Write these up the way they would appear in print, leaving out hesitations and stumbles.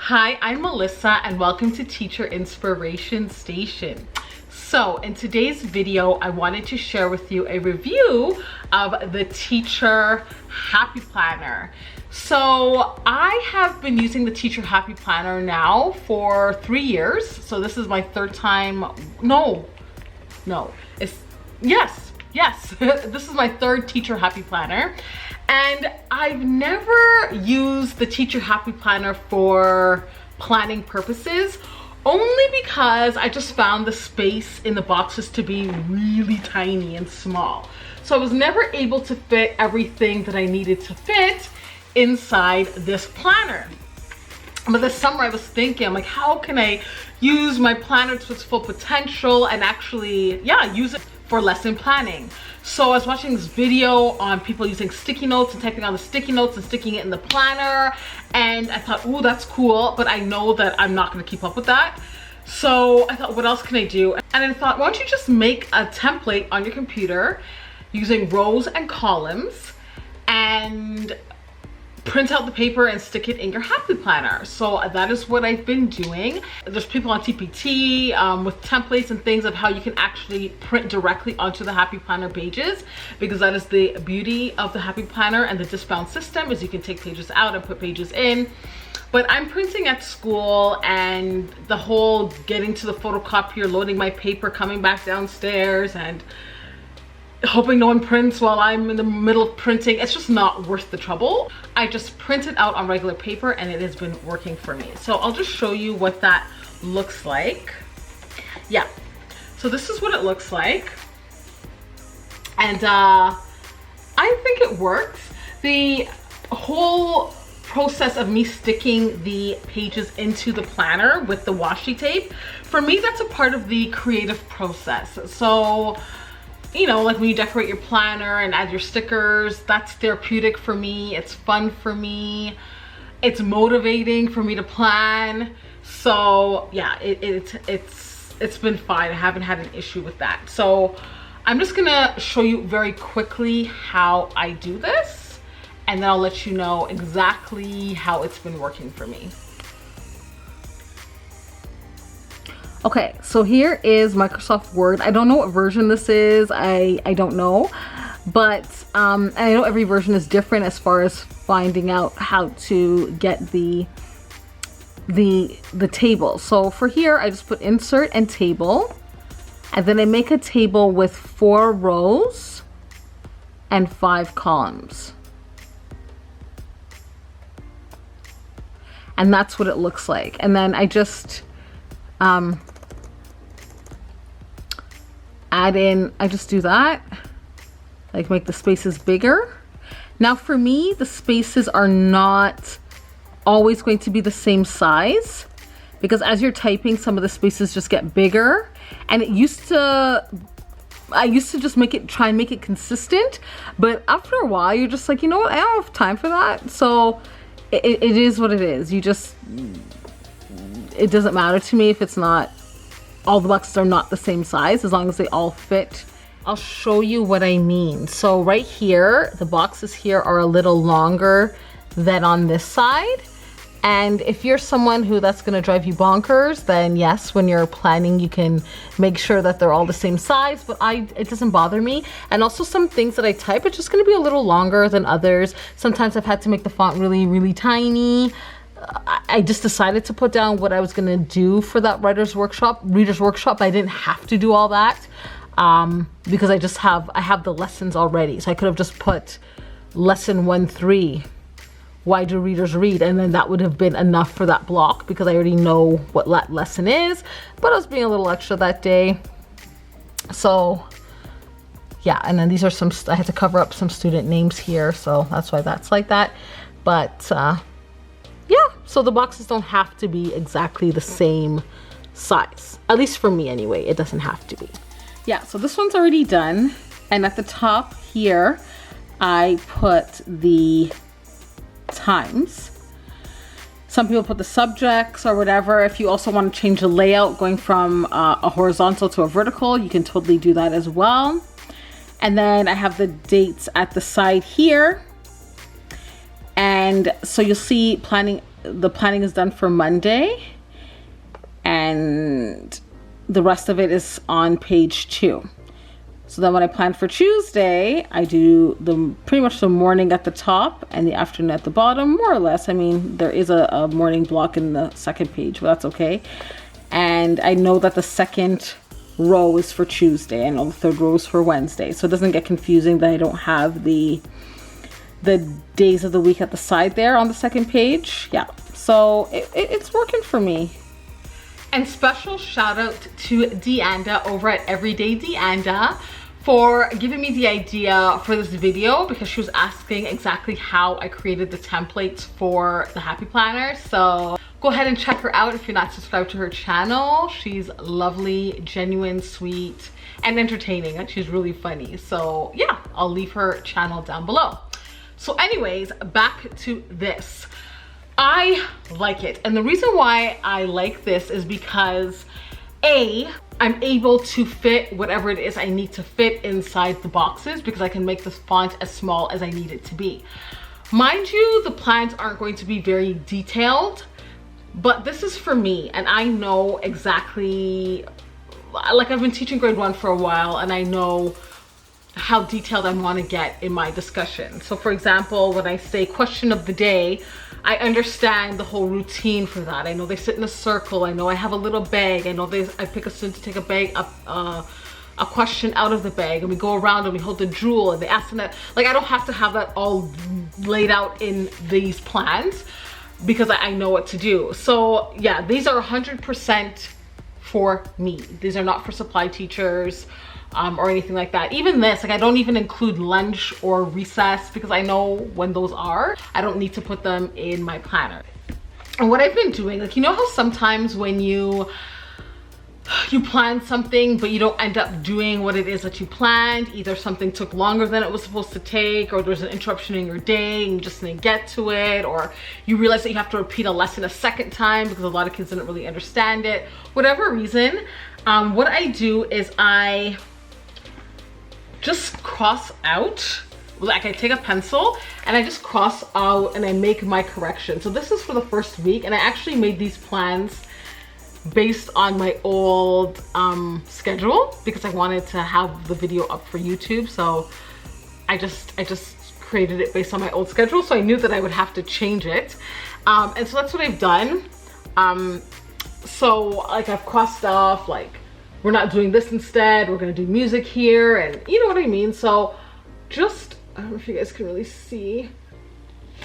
Hi, I'm Melissa and welcome to Teacher Inspiration Station. So in today's video, I wanted to share with you a review of the Teacher Happy Planner. So I have been using the Teacher Happy Planner now for 3 years. So this is my third time, yes, this is my third Teacher Happy Planner. And I've never used the Teacher Happy Planner for planning purposes, only because I just found the space in the boxes to be really tiny and small. So I was never able to fit everything that I needed to fit inside this planner. But this summer I was thinking, I'm like, how can I use my planner to its full potential and actually, use it for lesson planning? So I was watching this video on people using sticky notes and typing on the sticky notes and sticking it in the planner. And I thought, ooh, that's cool, but I know that I'm not gonna keep up with that. So I thought, what else can I do? And I thought, why don't you just make a template on your computer using rows and columns and print out the paper and stick it in your Happy Planner. So that is what I've been doing. There's people on TPT with templates and things of how you can actually print directly onto the Happy Planner pages, because that is the beauty of the Happy Planner and the disc-bound system, is you can take pages out and put pages in. But I'm printing at school, and the whole getting to the photocopier, loading my paper, coming back downstairs, and hoping no one prints while I'm in the middle of printing, it's just not worth the trouble. I just print it out on regular paper and it has been working for me. So I'll just show you what that looks like. Yeah, so this is what it looks like. And I think it works. The whole process of me sticking the pages into the planner with the washi tape, for me, that's a part of the creative process. So, you know, like when you decorate your planner and add your stickers, that's therapeutic for me. It's fun for me. It's motivating for me to plan. So yeah, it's been fine. I haven't had an issue with that. So I'm just gonna show you very quickly how I do this, and then I'll let you know exactly how it's been working for me. Okay, so here is Microsoft Word. I don't know what version this is. I don't know, but and I know every version is different as far as finding out how to get the table. So for here, I just put insert and table, and then I make a table with 4 rows and 5 columns. And that's what it looks like. And then I just add in, I just do that, like make the spaces bigger. Now for me, the spaces are not always going to be the same size, because as you're typing, some of the spaces just get bigger. And I used to just try and make it consistent, but after a while, you're just like, you know what, I don't have time for that. So it is what it is. It doesn't matter to me if it's not, all the boxes are not the same size, as long as they all fit. I'll show you what I mean. So right here, the boxes here are a little longer than on this side. And if you're someone who that's gonna drive you bonkers, then yes, when you're planning, you can make sure that they're all the same size, but it doesn't bother me. And also some things that I type, it's just gonna be a little longer than others. Sometimes I've had to make the font really, really tiny. I just decided to put down what I was gonna do for that reader's workshop. I didn't have to do all that because I have the lessons already. So I could have just put lesson 1-3, why do readers read? And then that would have been enough for that block, because I already know what that lesson is. But I was being a little extra that day. So yeah, and then these are I had to cover up some student names here, so that's why that's like that. But yeah, so the boxes don't have to be exactly the same size. At least for me anyway, it doesn't have to be. Yeah, so this one's already done. And at the top here, I put the times. Some people put the subjects or whatever. If you also want to change the layout, going from a horizontal to a vertical, you can totally do that as well. And then I have the dates at the side here. And so you'll see planning the planning is done for Monday, and the rest of it is on page 2. So then when I plan for Tuesday, I do pretty much the morning at the top and the afternoon at the bottom, more or less. I mean, there is a morning block in the second page, but that's okay. And I know that the second row is for Tuesday. I know the third row is for Wednesday. So it doesn't get confusing that I don't have the days of the week at the side there on the second page. Yeah, so it's working for me. And special shout out to Deanda over at Everyday Deanda for giving me the idea for this video, because she was asking exactly how I created the templates for the Happy Planner. So go ahead and check her out if you're not subscribed to her channel. She's lovely, genuine, sweet, and entertaining, and she's really funny. So yeah, I'll leave her channel down below. So anyways, back to this. I like it, and the reason why I like this is because I'm able to fit whatever it is I need to fit inside the boxes, because I can make this font as small as I need it to be. Mind you, the plans aren't going to be very detailed, but this is for me, and I know exactly, like I've been teaching grade 1 for a while, and I know how detailed I want to get in my discussion. So for example, when I say question of the day, I understand the whole routine for that. I know they sit in a circle. I know I have a little bag. I know I pick a student to take a bag up, a question out of the bag, and we go around and we hold the jewel and they ask them that. Like, I don't have to have that all laid out in these plans, because I know what to do. So yeah, these are 100% for me. These are not for supply teachers or anything like that. Even this, like, I don't even include lunch or recess, because I know when those are. I don't need to put them in my planner. And what I've been doing, like, you know how sometimes when you plan something but you don't end up doing what it is that you planned, either something took longer than it was supposed to take, or there's an interruption in your day and you just didn't get to it, or you realize that you have to repeat a lesson a second time because a lot of kids didn't really understand it, whatever reason, what I do is I just cross out, like I take a pencil and I just cross out and I make my correction. So this is for the first week, and I actually made these plans based on my old schedule, because I wanted to have the video up for YouTube. So I just created it based on my old schedule, so I knew that I would have to change it. And so that's what I've done. So like I've crossed off, like, we're not doing this instead, we're gonna do music here, and you know what I mean. So just, I don't know if you guys can really see,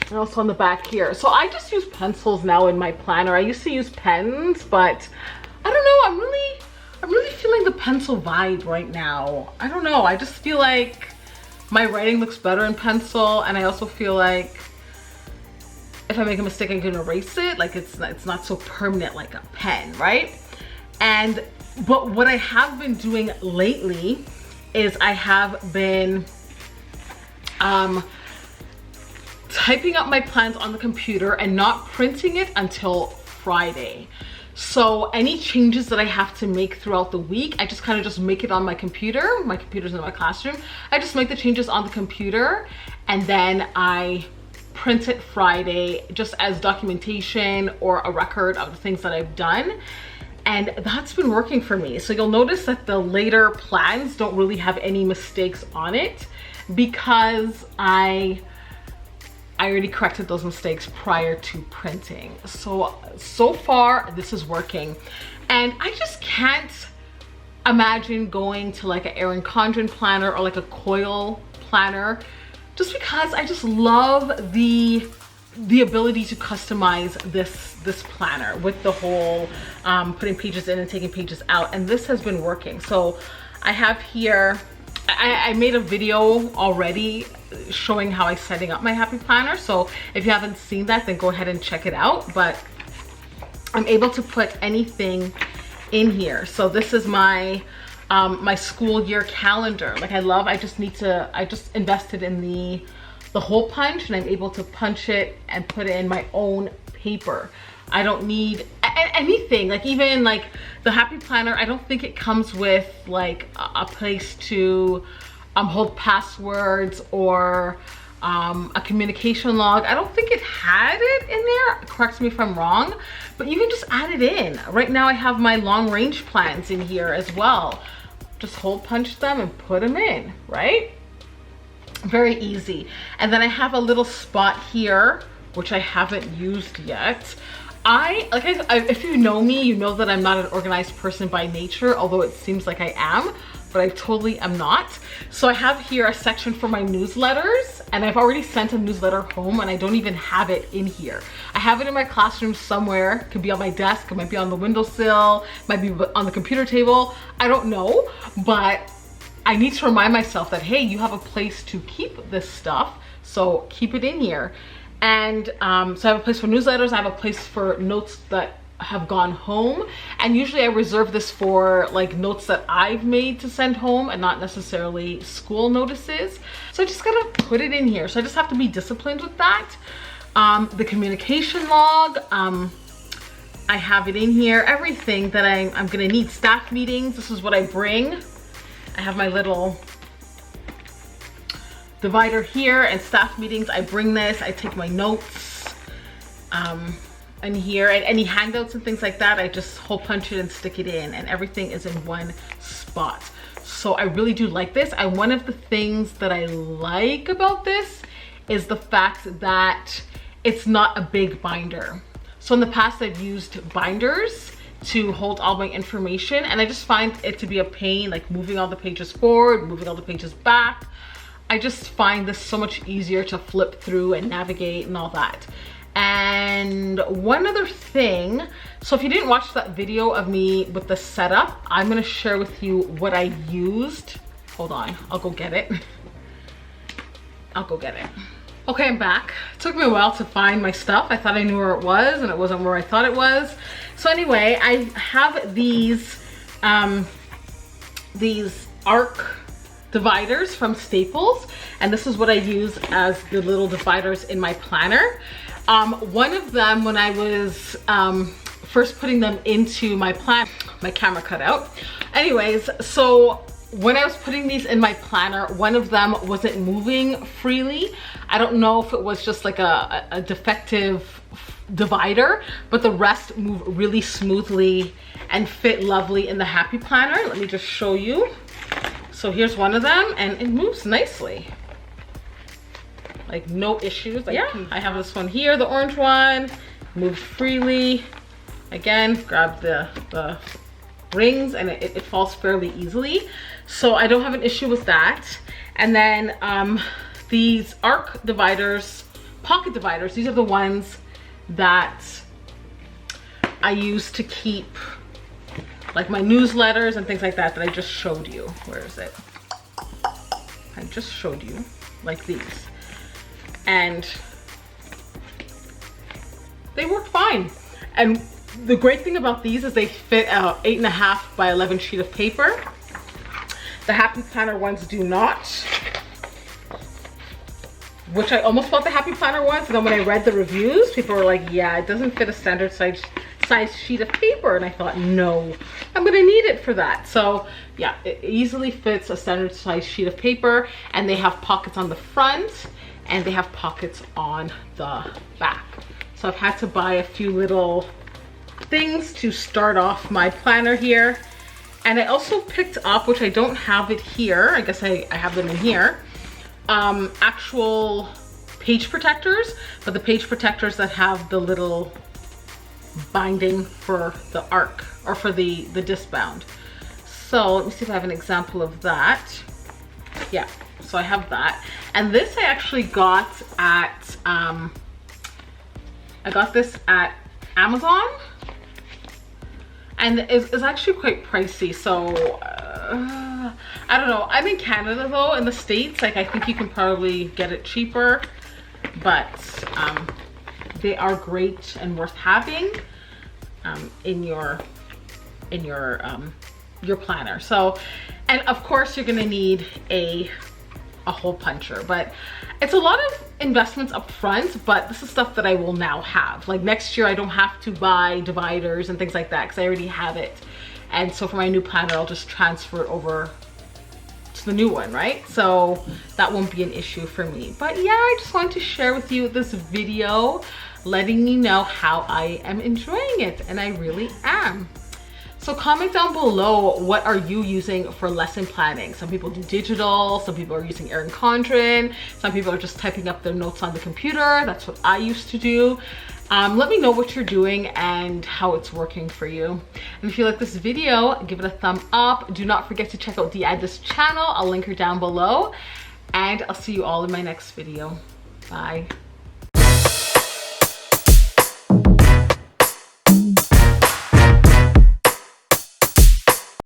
and also on the back here. So I just use pencils now in my planner. I used to use pens, but I don't know, I'm really feeling the pencil vibe right now. I don't know, I just feel like my writing looks better in pencil, and I also feel like if I make a mistake I can erase it. Like, it's not so permanent like a pen, right? But what I have been doing lately is I have been typing up my plans on the computer and not printing it until Friday. So any changes that I have to make throughout the week, I just kind of just make it on my computer. My computer's in my classroom. I just make the changes on the computer, and then I print it Friday just as documentation or a record of the things that I've done. And that's been working for me. So you'll notice that the later plans don't really have any mistakes on it, because I already corrected those mistakes prior to printing. So far this is working. And I just can't imagine going to like an Erin Condren planner or like a Coil planner, just because I just love the ability to customize this planner with the whole putting pages in and taking pages out, and this has been working. So I have here, I made a video already showing how I'm setting up my Happy Planner, so if you haven't seen that, then go ahead and check it out. But I'm able to put anything in here. So this is my my school year calendar. Like, I just invested in the hole punch, and I'm able to punch it and put it in my own paper. I don't need anything, like even like the Happy Planner, I don't think it comes with like a place to hold passwords or a communication log. I don't think it had it in there, correct me if I'm wrong, but you can just add it in. Right now I have my long range plans in here as well. Just hole punch them and put them in, right? Very easy. And then I have a little spot here, which I haven't used yet. If you know me, you know that I'm not an organized person by nature, although it seems like I am, but I totally am not. So I have here a section for my newsletters, and I've already sent a newsletter home and I don't even have it in here. I have it in my classroom somewhere. It could be on my desk, it might be on the windowsill, it might be on the computer table. I don't know, but I need to remind myself that, hey, you have a place to keep this stuff, so keep it in here. And so I have a place for newsletters, I have a place for notes that have gone home, and usually I reserve this for like notes that I've made to send home and not necessarily school notices. So I just gotta put it in here. So I just have to be disciplined with that. The communication log, I have it in here. Everything that I'm gonna need. Staff meetings, this is what I bring. I have my little divider here, and staff meetings, I bring this, I take my notes in here, and any handouts and things like that, I just hole punch it and stick it in, and everything is in one spot. So I really do like this. And one of the things that I like about this is the fact that it's not a big binder. So in the past I've used binders to hold all my information, and I just find it to be a pain, like moving all the pages forward, moving all the pages back. I just find this so much easier to flip through and navigate and all that. And one other thing, so if you didn't watch that video of me with the setup, I'm gonna share with you what I used. Hold on, I'll go get it. I'll go get it. Okay, I'm back. It took me a while to find my stuff. I thought I knew where it was and it wasn't where I thought it was. So anyway, I have these arc dividers from Staples, and this is what I use as the little dividers in my planner. One of them, when I was first putting them into my plan, my camera cut out. Anyways, so when I was putting these in my planner, one of them wasn't moving freely. I don't know if it was just like a defective divider, but the rest move really smoothly and fit lovely in the Happy Planner. Let me just show you. So here's one of them, and it moves nicely. Like no issues. Like, yeah, I have this one here, the orange one, moves freely. Again, grab the rings and it falls fairly easily. So I don't have an issue with that. And then these arc dividers, pocket dividers, these are the ones that I use to keep like my newsletters and things like that that I just showed you. Where is it? I just showed you, like these. And they work fine. And the great thing about these is they fit a 8.5 by 11 sheet of paper. The Happy Planner ones do not, which I almost bought the Happy Planner ones, and then when I read the reviews, people were like, yeah, it doesn't fit a standard size sheet of paper. And I thought, no, I'm gonna need it for that. So yeah, it easily fits a standard size sheet of paper, and they have pockets on the front and they have pockets on the back. So I've had to buy a few little things to start off my planner here. And I also picked up, which I don't have it here, I guess I have them in here, actual page protectors, but the page protectors that have the little binding for the arc, or for the disc bound. So let me see if I have an example of that. Yeah, so I have that. And this I actually got at, I got this at Amazon. And it's actually quite pricey, so I don't know. I'm in Canada though. In the States, like I think you can probably get it cheaper, but they are great and worth having in your planner. So, and of course you're gonna need a hole puncher, but it's a lot of investments up front, but this is stuff that I will now have. Like next year I don't have to buy dividers and things like that because I already have it. And so for my new planner, I'll just transfer it over to the new one, right? So that won't be an issue for me. But yeah, I just wanted to share with you this video, letting you know how I am enjoying it, and I really am. So comment down below, what are you using for lesson planning? Some people do digital, some people are using Erin Condren, some people are just typing up their notes on the computer. That's what I used to do. Let me know what you're doing and how it's working for you. And if you like this video, give it a thumb up. Do not forget to check out Diada's channel. I'll link her down below. And I'll see you all in my next video. Bye.